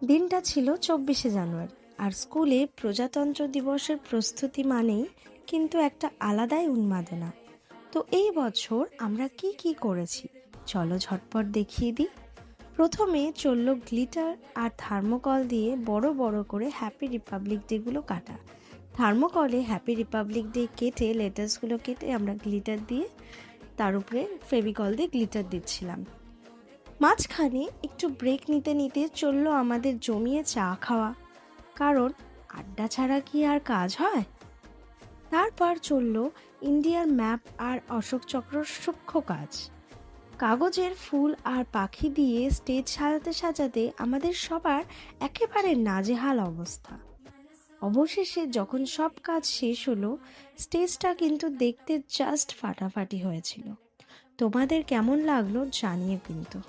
দিনটা ছিল 24শে জানুয়ারি, আর স্কুলে প্রজাতন্ত্র দিবসের প্রস্তুতি মানেই কিন্তু একটা আলাদাই উন্মাদনা। তো এই বছর আমরা কি কি করেছি চলো ঝটপট দেখিয়ে দিই। প্রথমে চললো গ্লিটার আর থার্মোকল দিয়ে বড় বড় করে হ্যাপি রিপাবলিক ডেগুলো কাটা। থার্মোকলে হ্যাপি রিপাবলিক ডে কেটে লেটার্সগুলো কেটে আমরা গ্লিটার দিয়ে তার উপরে ফেভিকল দিয়ে গ্লিটার দিচ্ছিলাম। মাঝখানে একটু ব্রেক নিতে নিতে চললো আমাদের জমিয়ে চা খাওয়া, কারণ আড্ডা ছাড়া কি আর কাজ হয়। তারপর চললো ইন্ডিয়ার ম্যাপ আর অশোক চক্রর সূক্ষ্ম কাজ। কাগজের ফুল আর পাখি দিয়ে স্টেজ সাজাতে সাজাতে আমাদের সবার একেবারে নাজেহাল অবস্থা। অবশেষে যখন সব কাজ শেষ হলো, স্টেজটা কিন্তু দেখতে জাস্ট ফাটাফাটি হয়েছিল। তোমাদের কেমন লাগলো জানিয়ে কিন্তু।